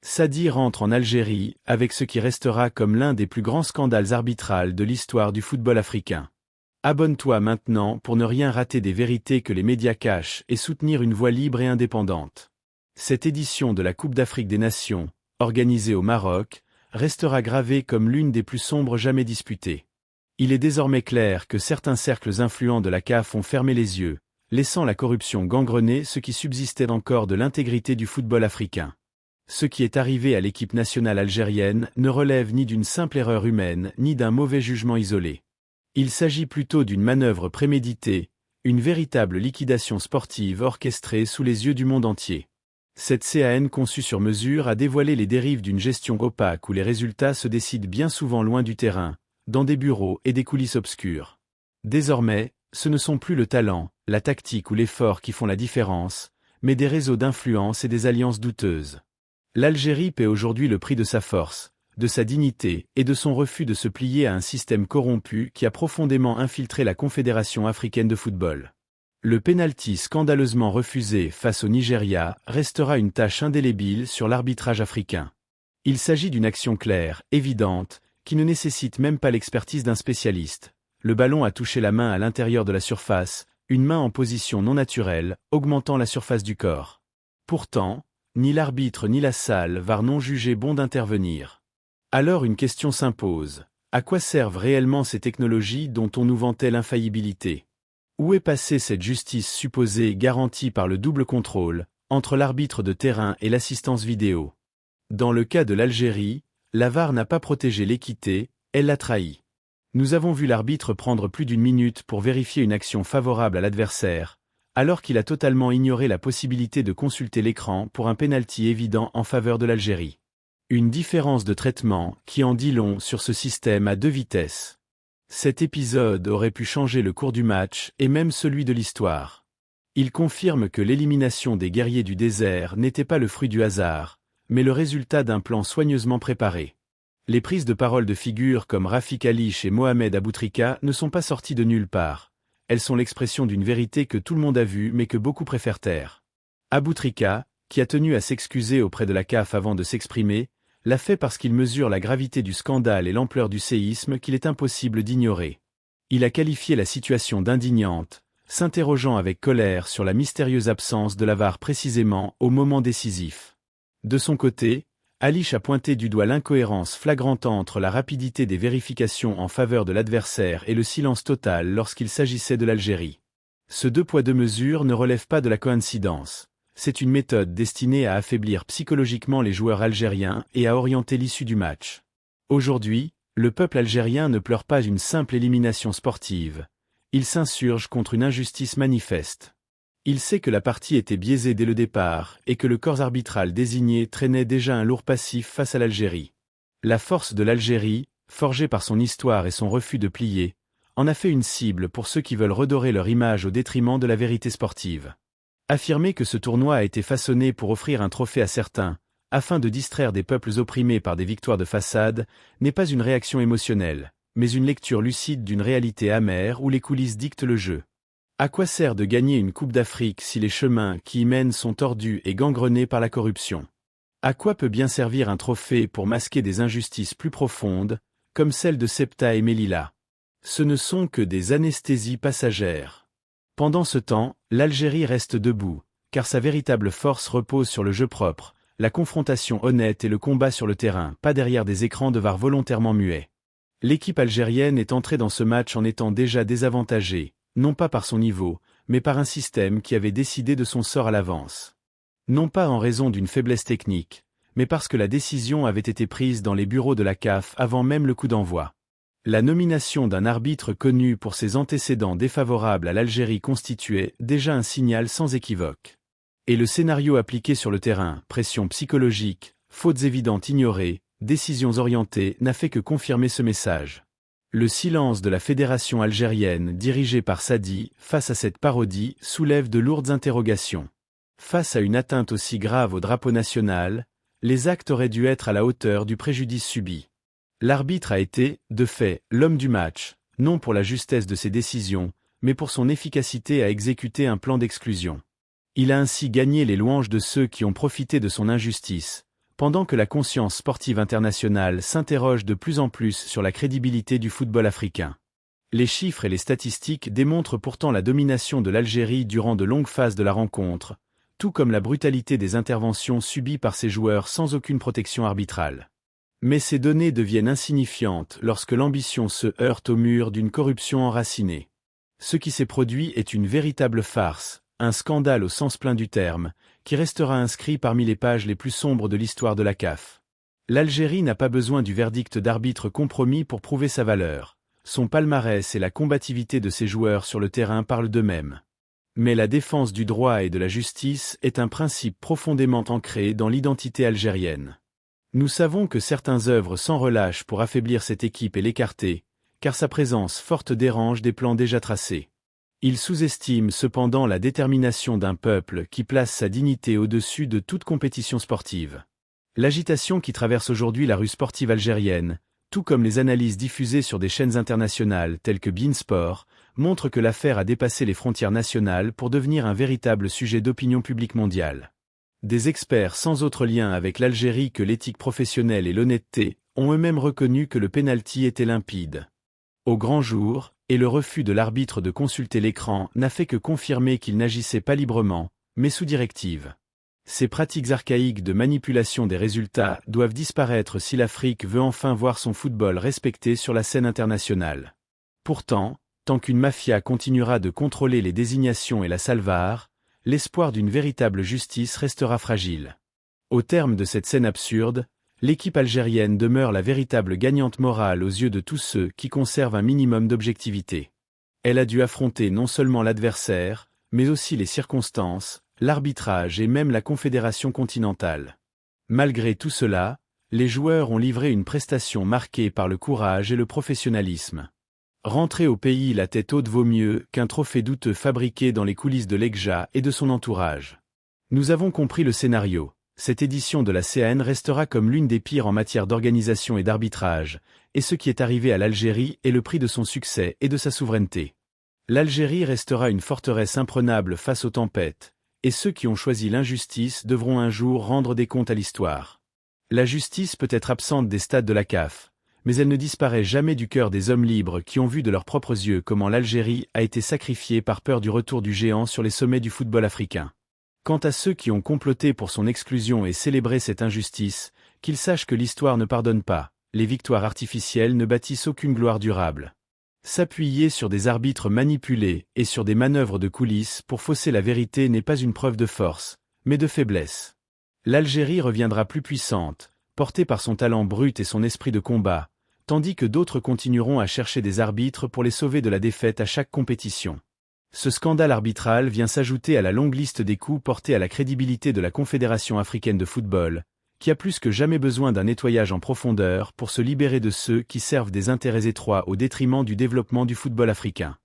Sadi rentre en Algérie avec ce qui restera comme l'un des plus grands scandales arbitraux de l'histoire du football africain. Abonne-toi maintenant pour ne rien rater des vérités que les médias cachent et soutenir une voix libre et indépendante. Cette édition de la Coupe d'Afrique des Nations, organisée au Maroc, restera gravée comme l'une des plus sombres jamais disputées. Il est désormais clair que certains cercles influents de la CAF ont fermé les yeux, laissant la corruption gangrener ce qui subsistait encore de l'intégrité du football africain. Ce qui est arrivé à l'équipe nationale algérienne ne relève ni d'une simple erreur humaine ni d'un mauvais jugement isolé. Il s'agit plutôt d'une manœuvre préméditée, une véritable liquidation sportive orchestrée sous les yeux du monde entier. Cette CAN conçue sur mesure a dévoilé les dérives d'une gestion opaque où les résultats se décident bien souvent loin du terrain, dans des bureaux et des coulisses obscures. Désormais, ce ne sont plus le talent, la tactique ou l'effort qui font la différence, mais des réseaux d'influence et des alliances douteuses. L'Algérie paie aujourd'hui le prix de sa force, de sa dignité et de son refus de se plier à un système corrompu qui a profondément infiltré la Confédération africaine de football. Le pénalty scandaleusement refusé face au Nigeria restera une tache indélébile sur l'arbitrage africain. Il s'agit d'une action claire, évidente, qui ne nécessite même pas l'expertise d'un spécialiste. Le ballon a touché la main à l'intérieur de la surface, une main en position non naturelle, augmentant la surface du corps. Pourtant, ni l'arbitre ni la salle VAR n'ont jugé bon d'intervenir. Alors une question s'impose. À quoi servent réellement ces technologies dont on nous vantait l'infaillibilité? Où est passée cette justice supposée garantie par le double contrôle, entre l'arbitre de terrain et l'assistance vidéo? Dans le cas de l'Algérie, la VAR n'a pas protégé l'équité, elle l'a trahi. Nous avons vu l'arbitre prendre plus d'une minute pour vérifier une action favorable à l'adversaire, alors qu'il a totalement ignoré la possibilité de consulter l'écran pour un pénalty évident en faveur de l'Algérie. Une différence de traitement qui en dit long sur ce système à deux vitesses. Cet épisode aurait pu changer le cours du match et même celui de l'histoire. Il confirme que l'élimination des guerriers du désert n'était pas le fruit du hasard, mais le résultat d'un plan soigneusement préparé. Les prises de parole de figures comme Rafik Halich et Mohamed Aboutrika ne sont pas sorties de nulle part. Elles sont l'expression d'une vérité que tout le monde a vue mais que beaucoup préfèrent taire. Aboutrika, qui a tenu à s'excuser auprès de la CAF avant de s'exprimer, l'a fait parce qu'il mesure la gravité du scandale et l'ampleur du séisme qu'il est impossible d'ignorer. Il a qualifié la situation d'indignante, s'interrogeant avec colère sur la mystérieuse absence de la VAR précisément au moment décisif. De son côté, Halich a pointé du doigt l'incohérence flagrante entre la rapidité des vérifications en faveur de l'adversaire et le silence total lorsqu'il s'agissait de l'Algérie. Ce deux poids deux mesures ne relève pas de la coïncidence. C'est une méthode destinée à affaiblir psychologiquement les joueurs algériens et à orienter l'issue du match. Aujourd'hui, le peuple algérien ne pleure pas une simple élimination sportive. Il s'insurge contre une injustice manifeste. Il sait que la partie était biaisée dès le départ et que le corps arbitral désigné traînait déjà un lourd passif face à l'Algérie. La force de l'Algérie, forgée par son histoire et son refus de plier, en a fait une cible pour ceux qui veulent redorer leur image au détriment de la vérité sportive. Affirmer que ce tournoi a été façonné pour offrir un trophée à certains, afin de distraire des peuples opprimés par des victoires de façade, n'est pas une réaction émotionnelle, mais une lecture lucide d'une réalité amère où les coulisses dictent le jeu. À quoi sert de gagner une Coupe d'Afrique si les chemins qui y mènent sont tordus et gangrenés par la corruption? À quoi peut bien servir un trophée pour masquer des injustices plus profondes, comme celle de Septa et Melilla? Ce ne sont que des anesthésies passagères. Pendant ce temps, l'Algérie reste debout, car sa véritable force repose sur le jeu propre, la confrontation honnête et le combat sur le terrain, pas derrière des écrans de VAR volontairement muets. L'équipe algérienne est entrée dans ce match en étant déjà désavantagée, non pas par son niveau, mais par un système qui avait décidé de son sort à l'avance. Non pas en raison d'une faiblesse technique, mais parce que la décision avait été prise dans les bureaux de la CAF avant même le coup d'envoi. La nomination d'un arbitre connu pour ses antécédents défavorables à l'Algérie constituait déjà un signal sans équivoque. Et le scénario appliqué sur le terrain, pression psychologique, fautes évidentes ignorées, décisions orientées, n'a fait que confirmer ce message. Le silence de la fédération algérienne dirigée par Sadi, face à cette parodie, soulève de lourdes interrogations. Face à une atteinte aussi grave au drapeau national, les actes auraient dû être à la hauteur du préjudice subi. L'arbitre a été, de fait, l'homme du match, non pour la justesse de ses décisions, mais pour son efficacité à exécuter un plan d'exclusion. Il a ainsi gagné les louanges de ceux qui ont profité de son injustice, pendant que la conscience sportive internationale s'interroge de plus en plus sur la crédibilité du football africain. Les chiffres et les statistiques démontrent pourtant la domination de l'Algérie durant de longues phases de la rencontre, tout comme la brutalité des interventions subies par ses joueurs sans aucune protection arbitrale. Mais ces données deviennent insignifiantes lorsque l'ambition se heurte au mur d'une corruption enracinée. Ce qui s'est produit est une véritable farce, un scandale au sens plein du terme, qui restera inscrit parmi les pages les plus sombres de l'histoire de la CAF. L'Algérie n'a pas besoin du verdict d'arbitre compromis pour prouver sa valeur. Son palmarès et la combativité de ses joueurs sur le terrain parlent d'eux-mêmes. Mais la défense du droit et de la justice est un principe profondément ancré dans l'identité algérienne. Nous savons que certains œuvrent sans relâche pour affaiblir cette équipe et l'écarter, car sa présence forte dérange des plans déjà tracés. Ils sous-estiment cependant la détermination d'un peuple qui place sa dignité au-dessus de toute compétition sportive. L'agitation qui traverse aujourd'hui la rue sportive algérienne, tout comme les analyses diffusées sur des chaînes internationales telles que beIN Sport, montre que l'affaire a dépassé les frontières nationales pour devenir un véritable sujet d'opinion publique mondiale. Des experts sans autre lien avec l'Algérie que l'éthique professionnelle et l'honnêteté ont eux-mêmes reconnu que le pénalty était limpide. Au grand jour, et le refus de l'arbitre de consulter l'écran n'a fait que confirmer qu'il n'agissait pas librement, mais sous directive. Ces pratiques archaïques de manipulation des résultats doivent disparaître si l'Afrique veut enfin voir son football respecté sur la scène internationale. Pourtant, tant qu'une mafia continuera de contrôler les désignations et la salvar, l'espoir d'une véritable justice restera fragile. Au terme de cette scène absurde, l'équipe algérienne demeure la véritable gagnante morale aux yeux de tous ceux qui conservent un minimum d'objectivité. Elle a dû affronter non seulement l'adversaire, mais aussi les circonstances, l'arbitrage et même la confédération continentale. Malgré tout cela, les joueurs ont livré une prestation marquée par le courage et le professionnalisme. Rentrer au pays la tête haute vaut mieux qu'un trophée douteux fabriqué dans les coulisses de l'Egja et de son entourage. Nous avons compris le scénario. Cette édition de la CAN restera comme l'une des pires en matière d'organisation et d'arbitrage, et ce qui est arrivé à l'Algérie est le prix de son succès et de sa souveraineté. L'Algérie restera une forteresse imprenable face aux tempêtes, et ceux qui ont choisi l'injustice devront un jour rendre des comptes à l'histoire. La justice peut être absente des stades de la CAF, mais elle ne disparaît jamais du cœur des hommes libres qui ont vu de leurs propres yeux comment l'Algérie a été sacrifiée par peur du retour du géant sur les sommets du football africain. Quant à ceux qui ont comploté pour son exclusion et célébré cette injustice, qu'ils sachent que l'histoire ne pardonne pas, les victoires artificielles ne bâtissent aucune gloire durable. S'appuyer sur des arbitres manipulés et sur des manœuvres de coulisses pour fausser la vérité n'est pas une preuve de force, mais de faiblesse. L'Algérie reviendra plus puissante, portée par son talent brut et son esprit de combat, tandis que d'autres continueront à chercher des arbitres pour les sauver de la défaite à chaque compétition. Ce scandale arbitral vient s'ajouter à la longue liste des coups portés à la crédibilité de la Confédération africaine de football, qui a plus que jamais besoin d'un nettoyage en profondeur pour se libérer de ceux qui servent des intérêts étroits au détriment du développement du football africain.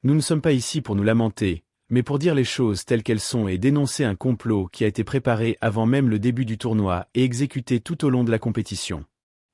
Nous ne sommes pas ici pour nous lamenter, mais pour dire les choses telles qu'elles sont et dénoncer un complot qui a été préparé avant même le début du tournoi et exécuté tout au long de la compétition.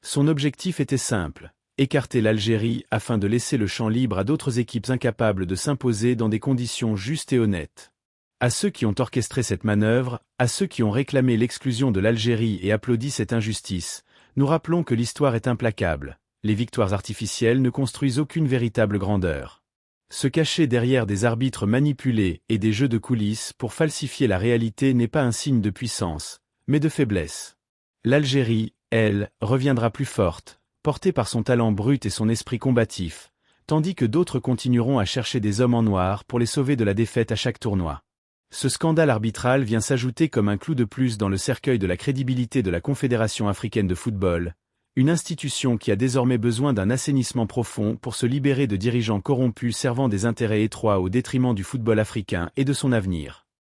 Son objectif était simple. Écarter l'Algérie afin de laisser le champ libre à d'autres équipes incapables de s'imposer dans des conditions justes et honnêtes. À ceux qui ont orchestré cette manœuvre, à ceux qui ont réclamé l'exclusion de l'Algérie et applaudi cette injustice, nous rappelons que l'histoire est implacable. Les victoires artificielles ne construisent aucune véritable grandeur. Se cacher derrière des arbitres manipulés et des jeux de coulisses pour falsifier la réalité n'est pas un signe de puissance, mais de faiblesse. L'Algérie, elle, reviendra plus forte, portée par son talent brut et son esprit combatif, tandis que d'autres continueront à chercher des hommes en noir pour les sauver de la défaite à chaque tournoi. Ce scandale arbitral vient s'ajouter comme un clou de plus dans le cercueil de la crédibilité de la Confédération africaine de football, une institution qui a désormais besoin d'un assainissement profond pour se libérer de dirigeants corrompus servant des intérêts étroits au détriment du football africain et de son avenir.